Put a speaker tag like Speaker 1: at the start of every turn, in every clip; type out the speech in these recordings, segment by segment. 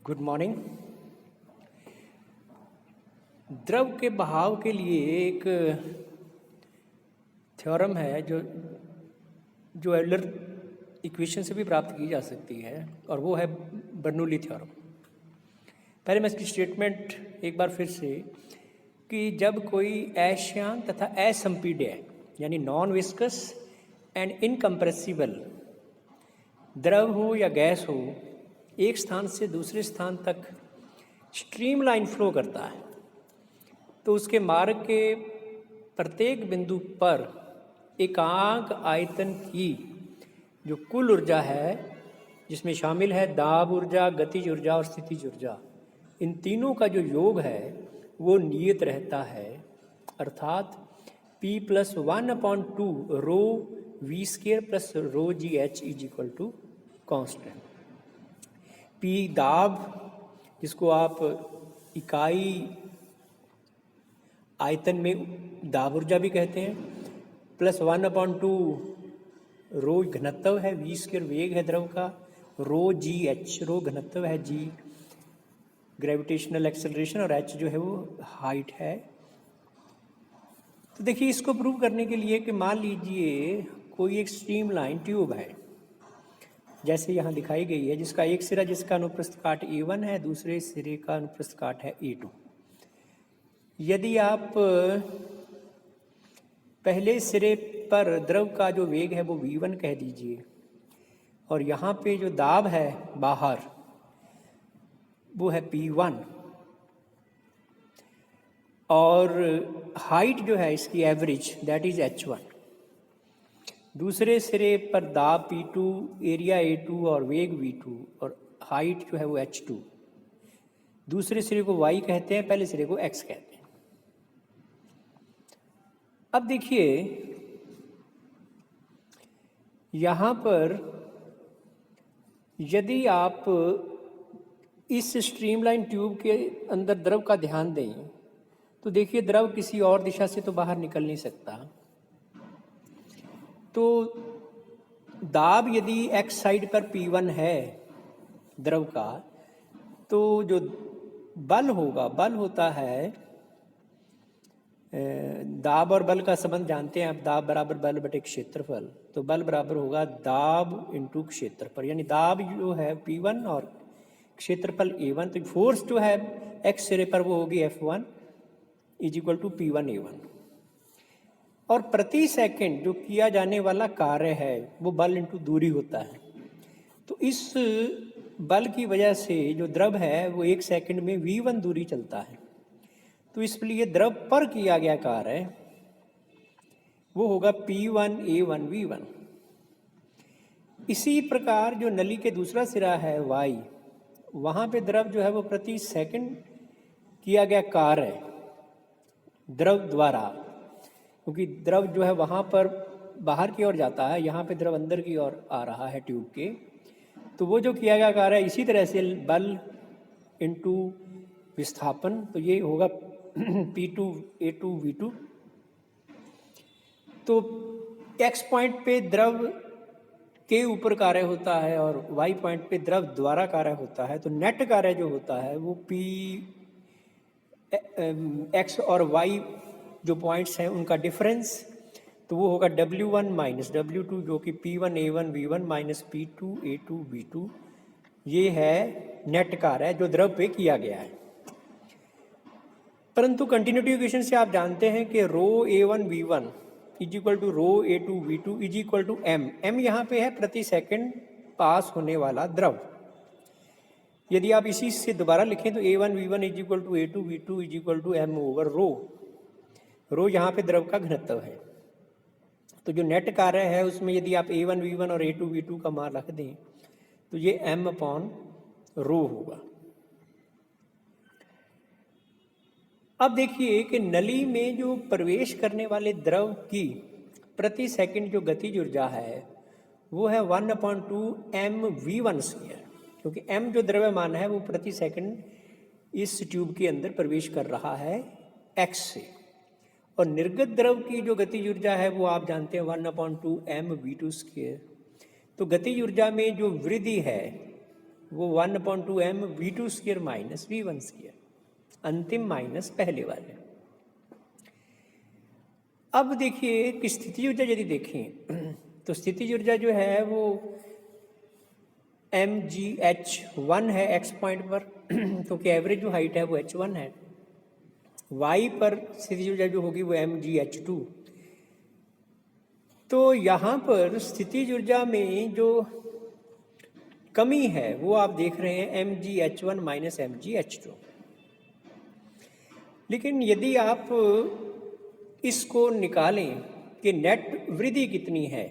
Speaker 1: Good morning. द्रव के बहाव के लिए एक थ्योरम है जो एल्डर इक्वेशन से भी प्राप्त की जा सकती है और वो है बर्नौली थ्योरम। पहले मैं इसकी स्टेटमेंट एक बार फिर से कि जब कोई अश्यान तथा असंपीड्य यानी नॉन विस्कस एंड इनकम्प्रेसिबल द्रव हो या गैस हो एक स्थान से दूसरे स्थान तक स्ट्रीमलाइन फ्लो करता है तो उसके मार्ग के प्रत्येक बिंदु पर एकांक आयतन की जो कुल ऊर्जा है जिसमें शामिल है दाब ऊर्जा, गतिज ऊर्जा और स्थितिज ऊर्जा, इन तीनों का जो योग है वो नियत रहता है, अर्थात P+1/2 rho V square plus rho g h is equal to constant. P दाब जिसको आप इकाई आयतन में दाब ऊर्जा भी कहते हैं, +1/2 रो घनत्व है, वी स्क्वायर वेग है द्रव का, रो जी एच रो घनत्व है, जी ग्रेविटेशनल एक्सेलरेशन और एच जो है वो हाइट है। तो देखिए इसको प्रूव करने के लिए कि मान लीजिए कोई एक स्ट्रीमलाइन ट्यूब है जैसे यहाँ दिखाई गई है, जिसका एक सिरा जिसका अनुप्रस्थ काट A1 है, दूसरे सिरे का अनुप्रस्थ काट है A2। यदि आप पहले सिरे पर द्रव का जो वेग है वो V1 कह दीजिए और यहाँ पे जो दाब है बाहर वो है P1 और हाइट जो है इसकी एवरेज दैट इज H1। दूसरे सिरे पर दाब P2, एरिया A2 और वेग V2 और हाइट जो है वो H2। दूसरे सिरे को Y कहते हैं, पहले सिरे को X कहते हैं। अब देखिए यहाँ पर यदि आप इस स्ट्रीमलाइन ट्यूब के अंदर द्रव का ध्यान दें तो देखिए द्रव किसी और दिशा से तो बाहर निकल नहीं सकता। तो दाब यदि X साइड पर P1 है द्रव का तो जो बल होगा, बल होता है दाब और बल का संबंध जानते हैं आप, दाब बराबर बल बटे क्षेत्रफल, तो बल बराबर होगा दाब इंटू क्षेत्रफल, यानी दाब जो है P1 और क्षेत्रफल A1। तो फोर्स जो है X सिरे पर वो होगी F1 is equal to P1 A1 और प्रति सेकंड जो किया जाने वाला कार्य है वो बल इंटू दूरी होता है। तो इस बल की वजह से जो द्रव है वो एक सेकंड में V1 दूरी चलता है, तो इसलिए द्रव पर किया गया कार्य वो होगा P1 A1 V1। इसी प्रकार जो नली के दूसरा सिरा है Y, वहाँ पे द्रव जो है वो प्रति सेकंड किया गया कार्य द्रव द्वारा, क्योंकि द्रव जो है वहाँ पर बाहर की ओर जाता है, यहाँ पे द्रव अंदर की ओर आ रहा है ट्यूब के, तो वो जो किया गया कार्य इसी तरह से बल इंटू विस्थापन, तो ये होगा P2 A2 V2। तो X पॉइंट पे द्रव के ऊपर कार्य होता है और Y पॉइंट पे द्रव द्वारा कार्य होता है, तो नेट कार्य जो होता है वो X और Y जो पॉइंट्स हैं उनका डिफरेंस, तो वो होगा W1 माइनस W2 जो कि P1 A1 V1 minus P2 A2 V2। ये है नेट कार्य जो द्रव पे किया गया है। परंतु कंटिन्यूटी इक्वेशन से आप जानते हैं कि rho A1 V1 is equal to rho A2 V2 is equal to M। M यहाँ पे है प्रति सेकंड पास होने वाला द्रव। यदि आप इसी से दोबारा लिखें तो A1 V1 is equal to A2 V2 is equal to M over rho. Rho यहाँ पे द्रव का घनत्व है, तो जो नेट कार्य है उसमें यदि आप A1 V1 और A2 V2 का मान रख दें तो ये M अपॉन रो होगा। अब देखिए कि नली में जो प्रवेश करने वाले द्रव की प्रति सेकंड जो गतिज ऊर्जा है वो है 1/2 mv1 स्क्वायर, क्योंकि m जो द्रव्यमान है वो प्रति सेकंड इस ट्यूब के अंदर प्रवेश कर रहा है x से, और निर्गत द्रव की जो गतिज ऊर्जा है वो आप जानते हैं 1/2 mv2 स्क्वायर। तो गतिज ऊर्जा में जो वृद्धि है वो 1/2m v2 square minus v1 square, अंतिम माइनस पहले वाले। अब देखिए कि स्थिति ऊर्जा यदि देखें तो स्थिति ऊर्जा जो है वो mgh1 है x पॉइंट पर क्योंकि एवरेज जो हाइट है वो h1 है। y पर स्थिति ऊर्जा जो होगी वो mgh2। तो यहाँ पर स्थिति ऊर्जा में जो कमी है वो आप देख रहे हैं mgh1 माइनस mgh2। लेकिन यदि आप इसको निकालें कि नेट वृद्धि कितनी है,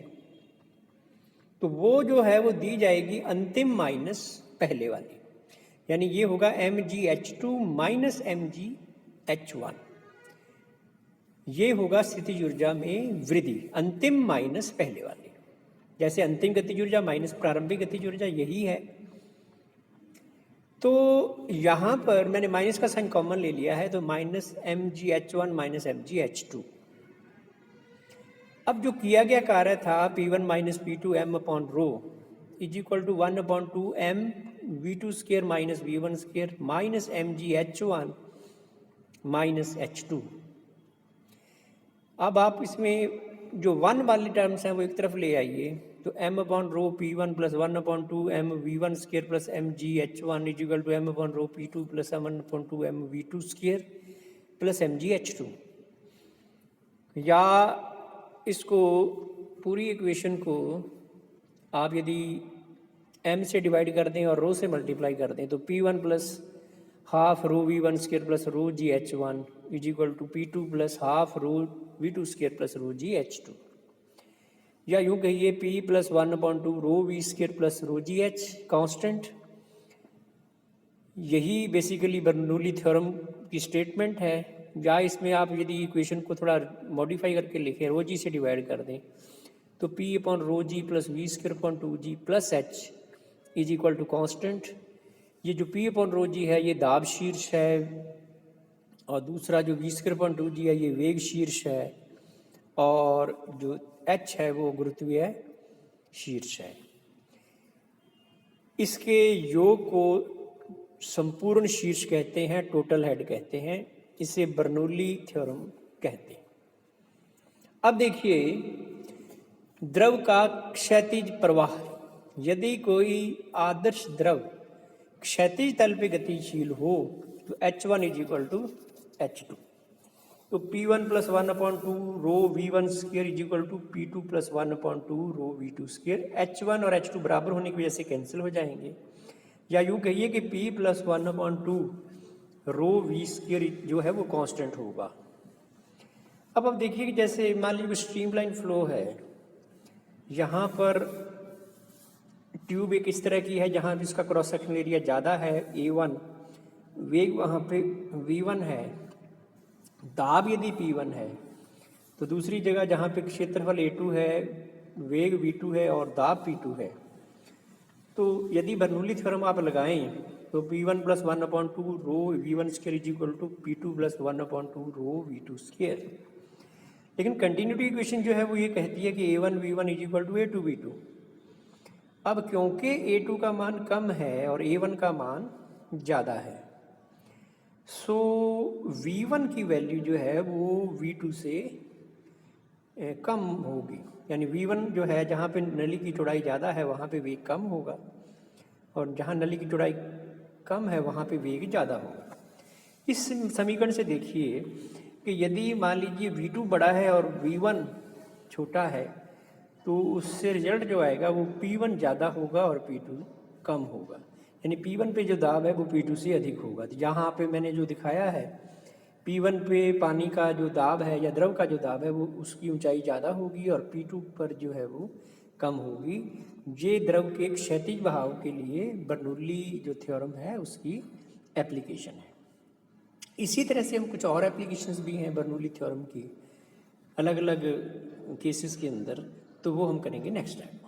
Speaker 1: तो वो जो है वो दी जाएगी अंतिम माइनस पहले वाली, यानी ये होगा mgh2 माइनस mgh1। ये होगा स्थितिज ऊर्जा में वृद्धि, अंतिम माइनस पहले वाली। जैसे अंतिम गतिज ऊर्जा माइनस प्रारंभिक गतिज ऊर्जा यही है। तो यहाँ पर मैंने माइनस का साइन कॉमन ले लिया है, तो माइनस mgh1 माइनस mgh2। अब जो किया गया कार्य था P1 minus P2 m upon rho is equal to 1/2m v2 square minus v1 square minus mgh1 minus h2। अब आप इसमें जो 1 वाली टर्म्स हैं वो एक तरफ ले आइए, तो m upon rho P1 plus 1/2m v1 square plus mgh1 is equal to m upon rho P2 plus 1/2m v2 square plus mgh2। या इसको पूरी इक्वेशन को आप यदि m से डिवाइड कर दें और रो से मल्टीप्लाई कर दें, तो P1 plus half rho V1 square plus rho GH1 is equal to P2 plus half rho V2 square plus rho GH2। या यूँ कहिए P plus 1/2 rho V square plus rho GH constant. यही basically Bernoulli theorem की statement है। या इसमें आप यदि इक्वेशन को थोड़ा मॉडिफाई करके लिखें, रो जी से डिवाइड कर दें, तो P upon rho g plus V square upon 2g plus h is equal to constant. ये जो P अपॉन रो जी है ये दाब शीर्ष है, और दूसरा जो वी स्क्वायर अपॉन 2g है ये वेग शीर्ष है, और जो h है वो गुरुत्वीय शीर्ष है। इसके योग को संपूर्ण शीर्ष कहते हैं, टोटल हेड कहते हैं, इसे बर्नौली थ्योरम कहते हैं। अब देखिए द्रव का क्षैतिज प्रवाह, यदि कोई आदर्श द्रव क्षैतिज तल पे गतिशील हो तो h1 is equal to h2। तो P1 plus 1/2 rho V1 square is equal to P2 plus 1/2 rho V2 square. h1 और h2 बराबर होने की वजह से कैंसिल हो जाएंगे। या यूँ कहिए कि P plus 1/2 rho V square जो है वो कांस्टेंट होगा। अब देखिए कि जैसे मान लीजिए स्ट्रीमलाइन फ्लो है, यहाँ पर ट्यूब एक इस तरह की है जहाँ इसका क्रॉस सेक्शनल एरिया ज़्यादा है A1, वेग वहाँ पे V1 है, दाब यदि P1 है, तो दूसरी जगह जहाँ पे क्षेत्रफल A2 है, वेग V2 है और दाब P2 है। तो यदि बर्नौली थ्योरम आप लगाएं तो P1 plus 1/2 rho V1 square is equal to P2 plus 1/2 rho V2 square. लेकिन कंटिन्यूटी इक्वेशन जो है वो ये कहती है कि A1 V1 is equal to A2 V2। अब क्योंकि A2 का मान कम है और A1 का मान ज़्यादा है, सो V1 की वैल्यू जो है वो V2 से कम होगी। यानी V1 जो है जहाँ पे नली की चौड़ाई ज़्यादा है वहाँ पे वेग कम होगा, और जहाँ नली की चौड़ाई कम है वहाँ पे वेग ज़्यादा होगा। इस समीकरण से देखिए कि यदि मान लीजिए V2 बड़ा है और V1 छोटा है, तो उससे रिजल्ट जो आएगा वो P1 ज़्यादा होगा और P2 कम होगा। यानी P1 पे जो दाब है वो P2 से अधिक होगा। तो यहाँ पे मैंने जो दिखाया है P1 पे पानी का जो दाब है या द्रव का जो दाब है वो उसकी ऊंचाई ज़्यादा होगी और P2 पर जो है वो कम होगी। ये द्रव के क्षैतिज बहाव के लिए बर्नौली जो थ्योरम है उसकी एप्लीकेशन है। इसी तरह से हम कुछ और एप्लीकेशंस भी हैं बर्नौली थ्योरम की अलग अलग केसेस के अंदर, तो वो हम करेंगे नेक्स्ट टाइम।